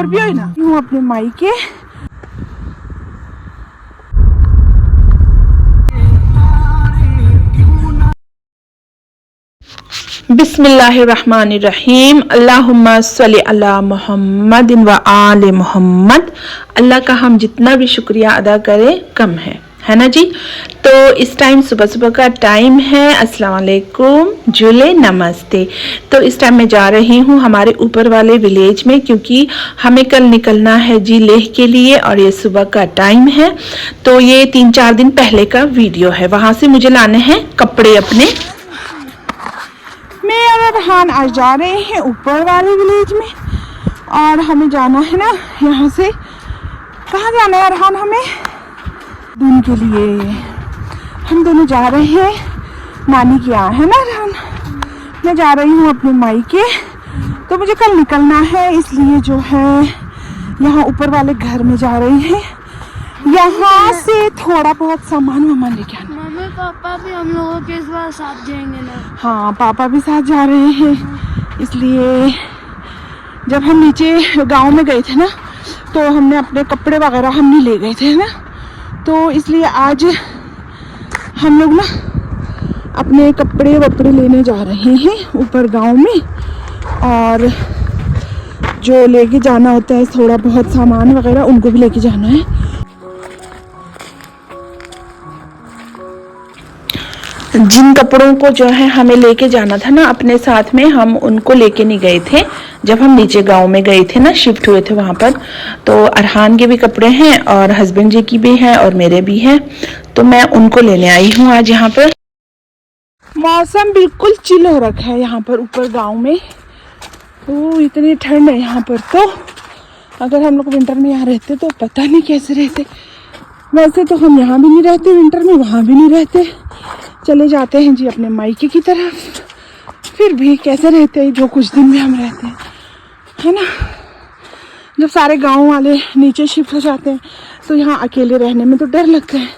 Scorpio है ना, हूँ अपने मायके। बिस्मिल्लाहिर्रहमानिर्रहीम। अल्लाहुम्मा सल्ली अला मुहम्मदिन व आले मुहम्मद। अल्लाह का हम जितना भी शुक्रिया अदा करें कम है ना जी। तो इस टाइम सुबह सुबह का टाइम है। अस्सलाम वालेकुम, जुले नमस्ते। तो इस टाइम मैं जा रही हूँ हमारे ऊपर वाले विलेज में, क्योंकि हमें कल निकलना है जी लेह के लिए और ये सुबह का टाइम है। तो ये 3-4 दिन पहले का वीडियो है। वहाँ से मुझे लाने हैं कपड़े अपने। मैं और अरहान आज जा रहे हैं ऊपर वाले विलेज में और हमें जाना है ना, यहाँ से कहाँ जाना है अरहान? हमें दिन के लिए हम दोनों जा रहे हैं नानी के यहाँ, है ना अरहान? मैं जा रही हूँ अपने मायके, तो मुझे कल निकलना है, इसलिए जो है यहाँ ऊपर वाले घर में जा रही है। यहाँ से थोड़ा बहुत सामान वामान लेके आना। मम्मी पापा भी हम लोगों के इस बार साथ जाएंगे ना? हाँ, पापा भी साथ जा रहे हैं। इसलिए जब हम नीचे गांव में गए थे ना, तो हमने अपने कपड़े वगैरह हम नहीं ले गए थे ना, तो इसलिए आज हम लोग ना अपने कपड़े वपड़े लेने जा रहे हैं ऊपर गांव में। और जो लेके जाना होता है थोड़ा बहुत सामान वगैरह, उनको भी लेके जाना है। जिन कपड़ों को जो है हमें लेके जाना था ना अपने साथ में, हम उनको लेके नहीं गए थे जब हम नीचे गांव में गए थे ना, शिफ्ट हुए थे वहां पर। तो अरहान के भी कपड़े हैं और हस्बैंड जी की भी हैं और मेरे भी हैं, तो मैं उनको लेने आई हूँ आज। यहाँ पर मौसम बिल्कुल चिल हो रखा है यहाँ पर ऊपर गाँव में। तो इतनी ठंड है यहाँ पर, तो अगर हम लोग विंटर में यहाँ रहते तो पता नहीं कैसे रहते। वैसे तो हम यहाँ भी नहीं रहते विंटर में, वहाँ भी नहीं रहते, चले जाते हैं जी अपने मायके की तरफ। फिर भी कैसे रहते हैं जो कुछ दिन में हम रहते हैं, है ना। जब सारे गांव वाले नीचे शिफ्ट हो जाते हैं तो यहाँ अकेले रहने में तो डर लगता है,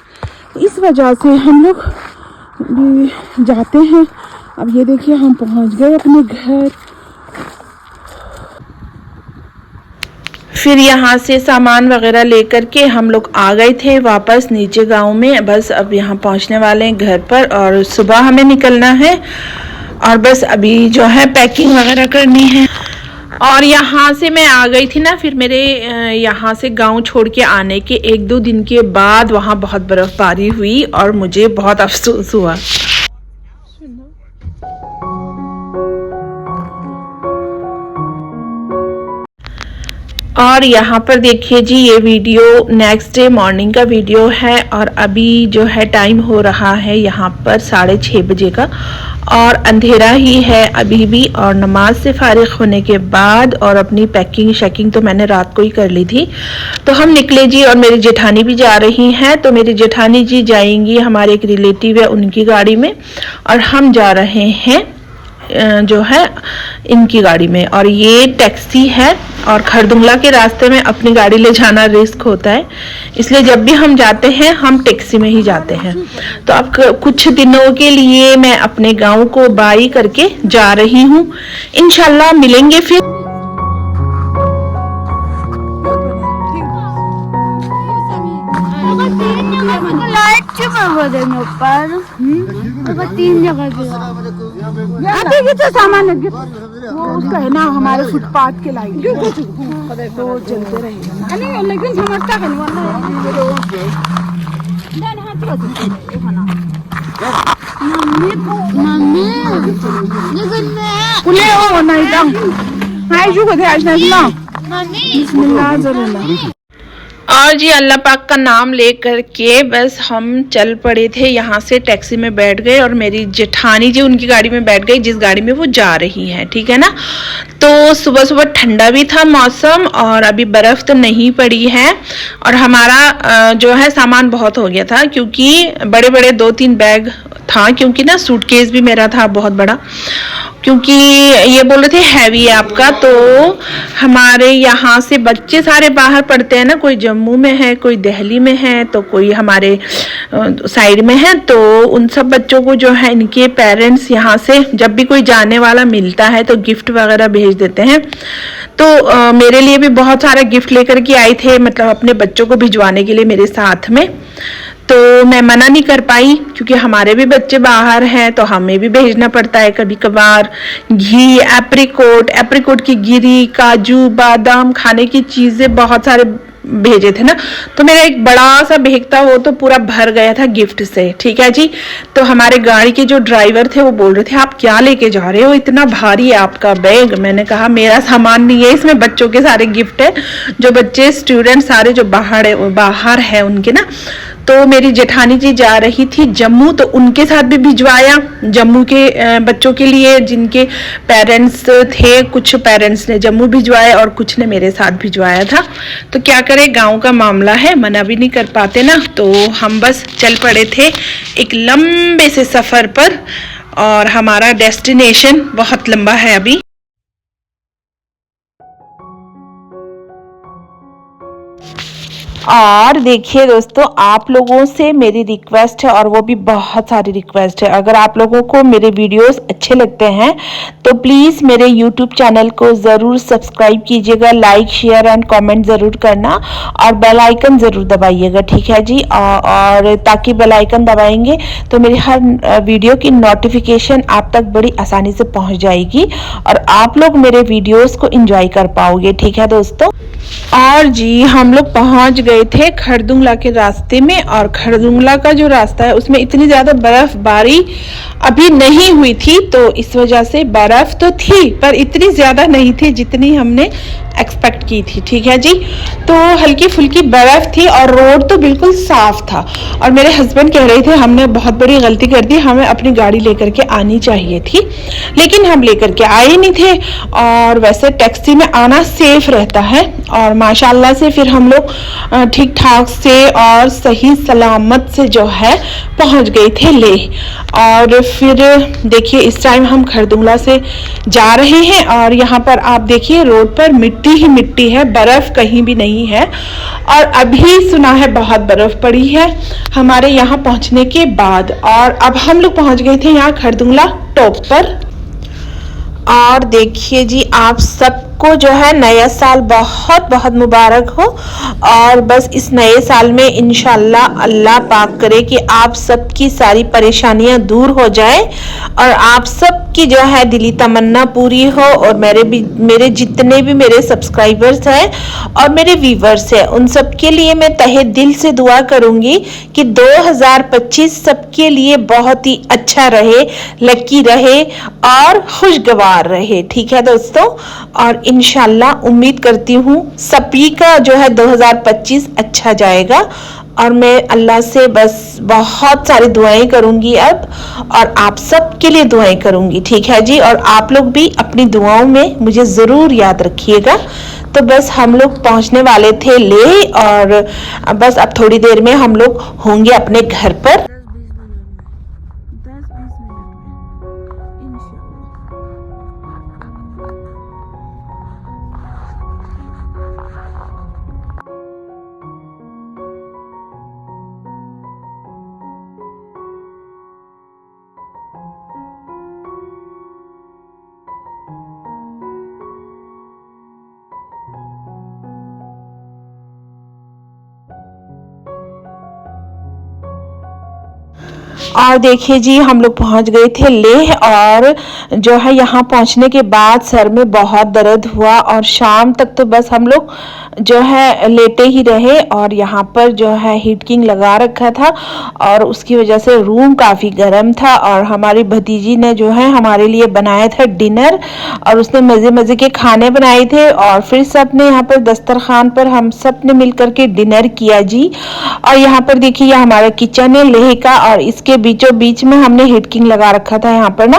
इस वजह से हम लोग भी जाते हैं। अब ये देखिए हम पहुँच गए अपने घर। फिर यहाँ से सामान वगैरह लेकर के हम लोग आ गए थे वापस नीचे गांव में। बस अब यहाँ पहुँचने वाले हैं घर पर और सुबह हमें निकलना है और बस अभी जो है पैकिंग वगैरह करनी है। और यहाँ से मैं आ गई थी ना, फिर मेरे यहाँ से गांव छोड़ के आने के 1-2 दिन के बाद वहाँ बहुत बर्फबारी हुई और मुझे बहुत अफसोस हुआ। और यहाँ पर देखिए जी, ये वीडियो नेक्स्ट डे मॉर्निंग का वीडियो है और अभी जो है टाइम हो रहा है यहाँ पर 6:30 बजे का और अंधेरा ही है अभी भी। और नमाज से फारिग होने के बाद और अपनी पैकिंग शैकिंग तो मैंने रात को ही कर ली थी, तो हम निकले जी। और मेरी जेठानी भी जा रही हैं, तो मेरी जेठानी जी जाएंगी, हमारे एक रिलेटिव है उनकी गाड़ी में, और हम जा रहे हैं जो है इनकी गाड़ी में। और ये टैक्सी है और खरदुंगला के रास्ते में अपनी गाड़ी ले जाना रिस्क होता है, इसलिए जब भी हम जाते हैं हम टैक्सी में ही जाते हैं। तो अब कुछ दिनों के लिए मैं अपने गांव को बाई करके जा रही हूँ, इंशाल्लाह मिलेंगे फिर। अगर 3 जगह तो सामान वो उसका है ना, हमारे फुटपाथ के लाइन तो चलते रहेगा ना, लेकिन समझता है और जी अल्लाह पाक का नाम लेकर के बस हम चल पड़े थे। यहाँ से टैक्सी में बैठ गए और मेरी जेठानी जी उनकी गाड़ी में बैठ गई जिस गाड़ी में वो जा रही हैं, ठीक है ना। तो सुबह सुबह ठंडा भी था मौसम और अभी बर्फ़ तो नहीं पड़ी है। और हमारा जो है सामान बहुत हो गया था, क्योंकि बड़े बड़े 2-3 बैग था, क्योंकि ना सूटकेस भी मेरा था बहुत बड़ा, क्योंकि ये बोल रहे थे हैवी है आपका। तो हमारे यहाँ से बच्चे सारे बाहर पढ़ते हैं ना, कोई जम्मू में है, कोई दिल्ली में है, तो कोई हमारे साइड में है, तो उन सब बच्चों को जो है इनके पेरेंट्स यहाँ से जब भी कोई जाने वाला मिलता है तो गिफ्ट वगैरह भेज देते हैं। तो मेरे लिए भी बहुत सारे गिफ्ट लेकर के आए थे, मतलब अपने बच्चों को भिजवाने के लिए मेरे साथ में। तो मैं मना नहीं कर पाई क्योंकि हमारे भी बच्चे बाहर हैं तो हमें भी भेजना पड़ता है कभी कभार। घी, एप्रिकोट की गिरी, काजू, बादाम, खाने की चीजें बहुत सारे भेजे थे ना, तो मेरा एक बड़ा सा बैग था, वो तो पूरा भर गया था गिफ्ट से। ठीक है जी। तो हमारे गाड़ी के जो ड्राइवर थे वो बोल रहे थे आप क्या लेके जा रहे हो, इतना भारी है आपका बैग। मैंने कहा मेरा सामान नहीं है, इसमें बच्चों के सारे गिफ्ट है, जो बच्चे स्टूडेंट सारे जो बाहर है उनके ना। तो मेरी जेठानी जी जा रही थी जम्मू, तो उनके साथ भी भिजवाया जम्मू के बच्चों के लिए जिनके पेरेंट्स थे। कुछ पेरेंट्स ने जम्मू भिजवाया और कुछ ने मेरे साथ भिजवाया था। तो क्या करें, गांव का मामला है, मना भी नहीं कर पाते ना। तो हम बस चल पड़े थे एक लंबे से सफर पर, और हमारा डेस्टिनेशन बहुत लंबा है अभी। और देखिए दोस्तों, आप लोगों से मेरी रिक्वेस्ट है, और वो भी बहुत सारी रिक्वेस्ट है, अगर आप लोगों को मेरे वीडियोस अच्छे लगते हैं तो प्लीज़ मेरे यूट्यूब चैनल को ज़रूर सब्सक्राइब कीजिएगा, लाइक, शेयर एंड कमेंट ज़रूर करना, और बेल आइकन ज़रूर दबाइएगा। ठीक है जी। और ताकि बेल आइकन दबाएंगे तो मेरी हर वीडियो की नोटिफिकेशन आप तक बड़ी आसानी से पहुँच जाएगी और आप लोग मेरे वीडियोज़ को इंजॉय कर पाओगे। ठीक है दोस्तों। और जी हम लोग पहुंच गए थे खरदुंगला के रास्ते में, और खरदुंगला का जो रास्ता है उसमें इतनी ज़्यादा बर्फबारी अभी नहीं हुई थी, तो इस वजह से बर्फ तो थी पर इतनी ज़्यादा नहीं थी जितनी हमने एक्सपेक्ट की थी। ठीक है जी। तो हल्की फुल्की बर्फ थी और रोड तो बिल्कुल साफ था। और मेरे हस्बैंड कह रहे थे हमने बहुत बड़ी गलती कर दी, हमें अपनी गाड़ी लेकर के आनी चाहिए थी, लेकिन हम लेकर के आए नहीं थे। और वैसे टैक्सी में आना सेफ रहता है, और माशाल्लाह से फिर हम लोग ठीक ठाक से और सही सलामत से जो है पहुंच गए थे ले। और फिर देखिए इस टाइम हम खरदुंगला से जा रहे हैं, और यहाँ पर आप देखिए रोड पर मिट्टी ही मिट्टी है, बर्फ कहीं भी नहीं है। और अभी सुना है बहुत बर्फ पड़ी है हमारे यहाँ पहुँचने के बाद। और अब हम लोग पहुँच गए थे यहाँ खरदुंगला टॉप पर। और देखिए जी, आप सबको जो है नया साल बहुत बहुत मुबारक हो, और बस इस नए साल में इंशाल्लाह अल्लाह पाक करे कि आप सबकी सारी परेशानियां दूर हो जाए और आप सबकी जो है दिली तमन्ना पूरी हो। और मेरे जितने भी मेरे सब्सक्राइबर्स हैं और मेरे व्यूवर्स हैं उन सबके लिए मैं तहे दिल से दुआ करूंगी कि 2025 सबके लिए बहुत ही अच्छा रहे, लकी रहे और खुशगवार रहे। ठीक है दोस्तों। और इंशाल्लाह उम्मीद करती हूँ सभी का जो है 2025 अच्छा जाएगा, और मैं अल्लाह से बस बहुत सारी दुआएं करूंगी अब, और आप सब के लिए दुआएं करूंगी। ठीक है जी। और आप लोग भी अपनी दुआओं में मुझे ज़रूर याद रखिएगा। तो बस हम लोग पहुंचने वाले थे ले, और बस अब थोड़ी देर में हम लोग होंगे अपने घर पर। 10-20 मिनट में इंशाल्लाह। और देखिए जी हम लोग पहुंच गए थे लेह, और जो है यहाँ पहुंचने के बाद सर में बहुत दर्द हुआ, और शाम तक तो बस हम लोग जो है लेटे ही रहे। और यहाँ पर जो है हीटिंग लगा रखा था, और उसकी वजह से रूम काफ़ी गर्म था। और हमारी भतीजी ने जो है हमारे लिए बनाया था डिनर, और उसने मज़े मज़े के खाने बनाए थे, और फिर सब ने यहाँ पर दस्तरखान पर हम सब ने मिल करके डिनर किया जी। और यहाँ पर देखिए ये हमारा किचन है लेह का, और इसके बीचों बीच में हमने हीटिंग लगा रखा था यहाँ पर ना,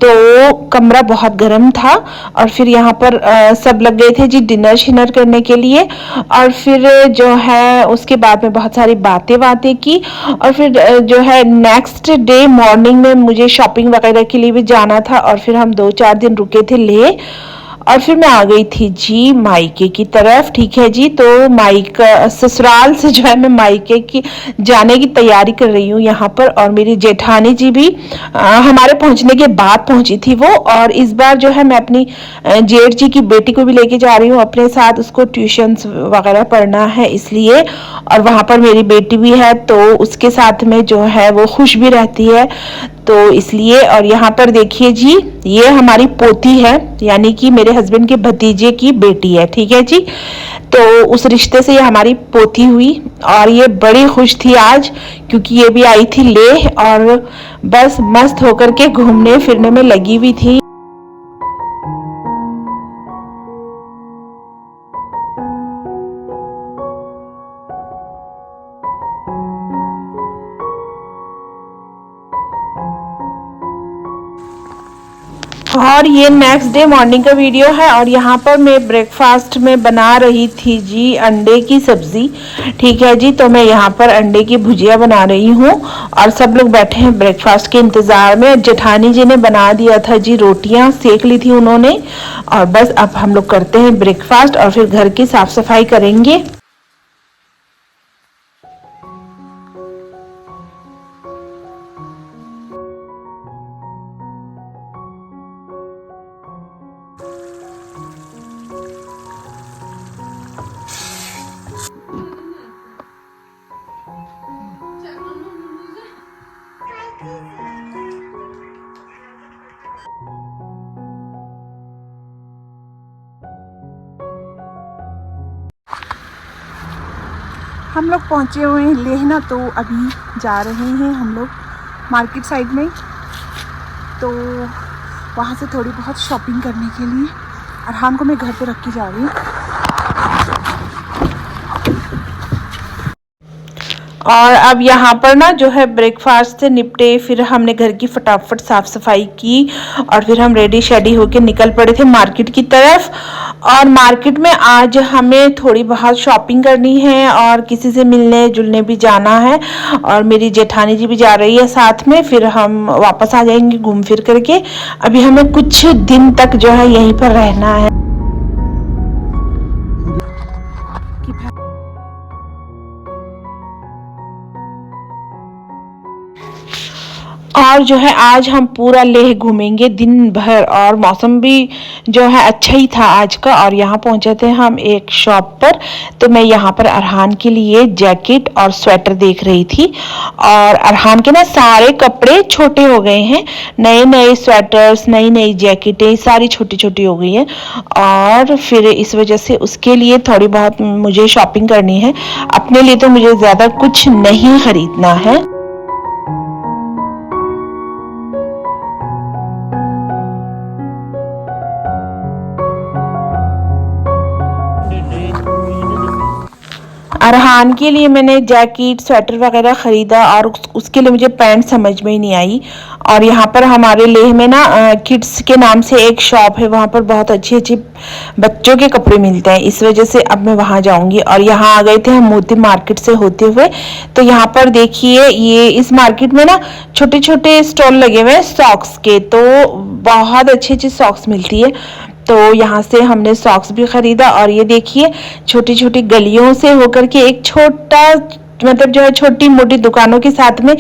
तो कमरा बहुत गर्म था। और फिर यहाँ पर सब लग गए थे जी डिनर शिनर करने के लिए। और फिर जो है उसके बाद में बहुत सारी बातें की, और फिर जो है नेक्स्ट डे मॉर्निंग में मुझे शॉपिंग वगैरह के लिए भी जाना था, और फिर हम 2-4 दिन रुके थे ले। और फिर मैं आ गई थी जी मायके की तरफ। ठीक है जी, तो मायका ससुराल से जो है मैं मायके की जाने की तैयारी कर रही हूँ यहाँ पर। और मेरी जेठानी जी भी हमारे पहुँचने के बाद पहुँची थी वो। और इस बार जो है मैं अपनी जेठ जी की बेटी को भी लेके जा रही हूँ अपने साथ, उसको ट्यूशन्स वगैरह पढ़ना है इसलिए। और वहाँ पर मेरी बेटी भी है तो उसके साथ में जो है वो खुश भी रहती है तो इसलिए। और यहाँ पर देखिए जी, ये हमारी पोती है, यानी कि मेरे हस्बैंड के भतीजे की बेटी है। ठीक है जी, तो उस रिश्ते से ये हमारी पोती हुई। और ये बड़ी खुश थी आज, क्योंकि ये भी आई थी लेह और बस मस्त होकर के घूमने फिरने में लगी हुई थी। और ये नेक्स्ट डे मॉर्निंग का वीडियो है। और यहाँ पर मैं ब्रेकफास्ट में बना रही थी जी अंडे की सब्जी। ठीक है जी, तो मैं यहाँ पर अंडे की भुजिया बना रही हूँ और सब लोग बैठे हैं ब्रेकफास्ट के इंतज़ार में। जेठानी जी ने बना दिया था जी, रोटियाँ सेक ली थी उन्होंने। और बस अब हम लोग करते हैं ब्रेकफास्ट और फिर घर की साफ सफाई करेंगे। हम लोग पहुँचे हुए हैं लेह ना, तो अभी जा रहे हैं हम लोग मार्केट साइड में। तो वहाँ से थोड़ी बहुत शॉपिंग करने के लिए अरहान को मैं घर पे रख के जा रही हूँ। और अब यहाँ पर ना जो है ब्रेकफास्ट से निपटे, फिर हमने घर की फटाफट साफ सफाई की और फिर हम रेडी शेडी होके निकल पड़े थे मार्केट की तरफ। और मार्केट में आज हमें थोड़ी बहुत शॉपिंग करनी है और किसी से मिलने जुलने भी जाना है। और मेरी जेठानी जी भी जा रही है साथ में, फिर हम वापस आ जाएंगे घूम फिर करके। अभी हमें कुछ दिन तक जो है यहीं पर रहना है। और जो है आज हम पूरा लेह घूमेंगे दिन भर। और मौसम भी जो है अच्छा ही था आज का। और यहाँ पहुँचे थे हम एक शॉप पर, तो मैं यहाँ पर अरहान के लिए जैकेट और स्वेटर देख रही थी। और अरहान के ना सारे कपड़े छोटे हो गए हैं, नए नए स्वेटर्स, नई नई जैकेटें सारी छोटी छोटी हो गई हैं। और फिर इस वजह से उसके लिए थोड़ी बहुत मुझे शॉपिंग करनी है। अपने लिए तो मुझे ज़्यादा कुछ नहीं खरीदना है। अरहान के लिए मैंने जैकेट स्वेटर वगैरह ख़रीदा और उसके लिए मुझे पैंट समझ में ही नहीं आई। और यहाँ पर हमारे लेह में ना किड्स के नाम से एक शॉप है, वहाँ पर बहुत अच्छे अच्छे बच्चों के कपड़े मिलते हैं, इस वजह से अब मैं वहाँ जाऊँगी। और यहाँ आ गए थे हम मोती मार्केट से होते हुए। तो यहाँ पर देखिए, ये इस मार्केट में ना छोटे छोटे स्टॉल लगे हुए हैं सॉक्स के, तो बहुत अच्छी अच्छी सॉक्स मिलती है। तो यहाँ से हमने सॉक्स भी ख़रीदा। और ये देखिए, छोटी छोटी गलियों से होकर के एक छोटा, मतलब जो है छोटी मोटी दुकानों के साथ में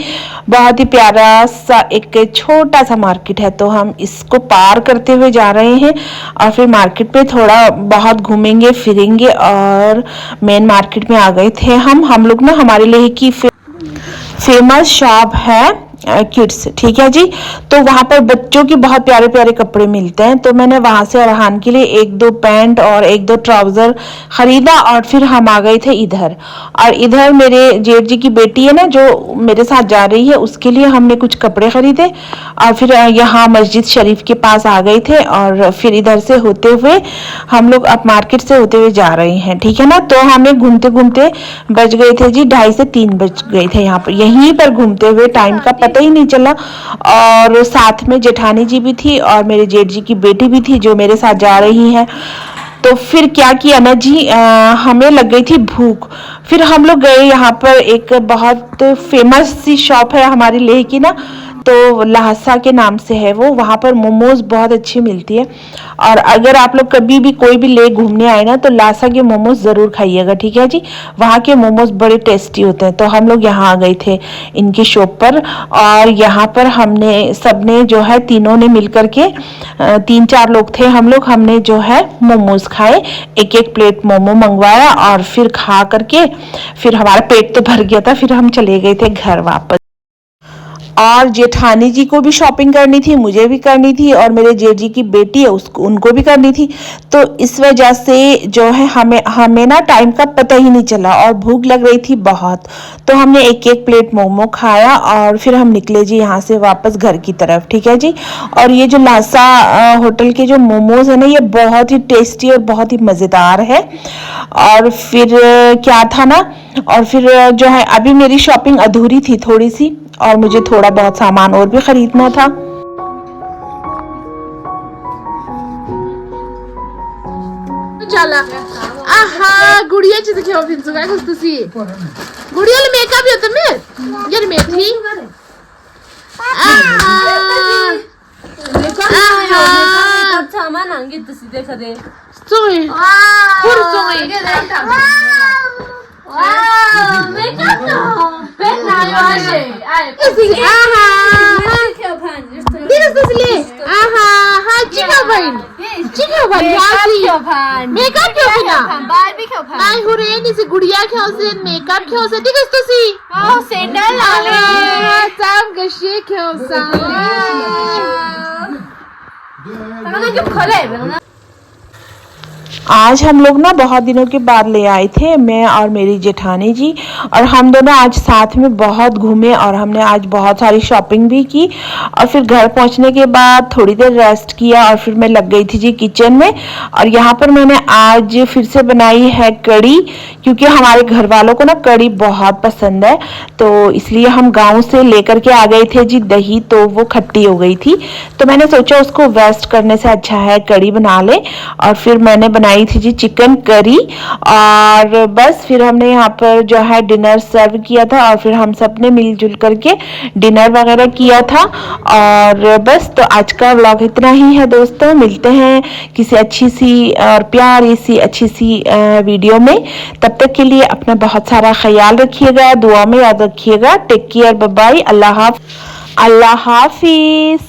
बहुत ही प्यारा सा एक छोटा सा मार्केट है। तो हम इसको पार करते हुए जा रहे हैं और फिर मार्केट पे थोड़ा बहुत घूमेंगे फिरेंगे। और मेन मार्केट में आ गए थे हम लोग ना। हमारे लिए की फेमस शॉप है किड्स, ठीक है जी। तो वहाँ पर बच्चों की बहुत प्यारे प्यारे कपड़े मिलते हैं। तो मैंने वहाँ से अरहान के लिए एक दो पैंट और एक दो ट्राउज़र ख़रीदा। और फिर हम आ गए थे इधर। और इधर मेरे जेठ जी की बेटी है ना जो मेरे साथ जा रही है, उसके लिए हमने कुछ कपड़े ख़रीदे। और फिर यहाँ मस्जिद शरीफ के पास आ गए थे। और फिर इधर से होते हुए हम लोग अब मार्केट से होते हुए जा रहे हैं, ठीक है ना। तो हमें घूमते घूमते बज गए थे जी 2:30 से 3 बज गए थे यहाँ पर। यहीं पर घूमते हुए टाइम का पता ही नहीं चला। और साथ में जेठानी जी भी थी और मेरे जेठ जी की बेटी भी थी जो मेरे साथ जा रही हैं। तो फिर क्या किया ना जी, हमें लग गई थी भूख। फिर हम लोग गए यहाँ पर, एक बहुत फेमस सी शॉप है हमारी लेह की ना, तो लहासा के नाम से है वो, वहाँ पर मोमोज बहुत अच्छी मिलती है। और अगर आप लोग कभी भी कोई भी लेक घूमने आए ना तो लहासा के मोमोज ज़रूर खाइएगा, ठीक है जी। वहाँ के मोमोज बड़े टेस्टी होते हैं। तो हम लोग यहाँ आ गए थे इनकी शॉप पर, और यहाँ पर हमने सबने जो है तीनों ने मिल करके 3-4 लोग थे हम लोग, हमने जो है मोमोज खाए, एक एक प्लेट मोमो मंगवाया और फिर खा करके फिर हमारा पेट तो भर गया था, फिर हम चले गए थे घर वापस। और जेठानी जी को भी शॉपिंग करनी थी, मुझे भी करनी थी, और मेरे जेठ जी की बेटी है उसको उनको भी करनी थी। तो इस वजह से जो है हमें ना टाइम का पता ही नहीं चला और भूख लग रही थी बहुत। तो हमने एक एक प्लेट मोमो खाया और फिर हम निकले जी यहाँ से वापस घर की तरफ, ठीक है जी। और ये जो लासा होटल के जो मोमोज है ना, ये बहुत ही टेस्टी और बहुत ही मज़ेदार है। और फिर क्या था ना, और फिर जो है अभी मेरी शॉपिंग अधूरी थी थोड़ी सी, और मुझे थोड़ा बहुत सामान और भी खरीदना था। चला आहा गुड़िया ची देखियो फिंसु काय खुसतुसी गुड़ियाला मेकअप येतो मी यार मेथी मेकअप सामान आणगे तशी ते खरे सोय फुर सोय मेकअप ना पेन ना वाशे कसी दिरस तसले आहा हा चिका बाईन मेकअप क्यों ना बार्बी क्यों फा नाही हो रे निसे गुड़िया क्यों से मेकअप क्यों से दिगस तसी सैंडल आले साम गशे क्यों सा तमने क्यों खले ना। आज हम लोग ना बहुत दिनों के बाद ले आए थे, मैं और मेरी जेठानी जी, और हम दोनों आज साथ में बहुत घूमे और हमने आज बहुत सारी शॉपिंग भी की। और फिर घर पहुंचने के बाद थोड़ी देर रेस्ट किया और फिर मैं लग गई थी जी किचन में। और यहाँ पर मैंने आज फिर से बनाई है कड़ी, क्योंकि हमारे घर वालों को ना कड़ी बहुत पसंद है, तो इसलिए हम गाँव से लेकर के आ गए थे जी दही, तो वो खट्टी हो गई थी, तो मैंने सोचा उसको वेस्ट करने से अच्छा है कड़ी बना ले। और फिर मैंने बनाई थी जी चिकन करी, और बस फिर हमने यहाँ पर जो है डिनर सर्व किया था, और फिर हम सब ने मिलजुल करके डिनर वगैरह किया था। और बस तो आज का व्लॉग इतना ही है दोस्तों, मिलते हैं किसी अच्छी सी और प्यारी सी अच्छी सी वीडियो में। तब तक के लिए अपना बहुत सारा ख्याल रखिएगा, दुआ में याद रखिएगा। टेक केयर, बाय बाय, अल्लाह हाफिज।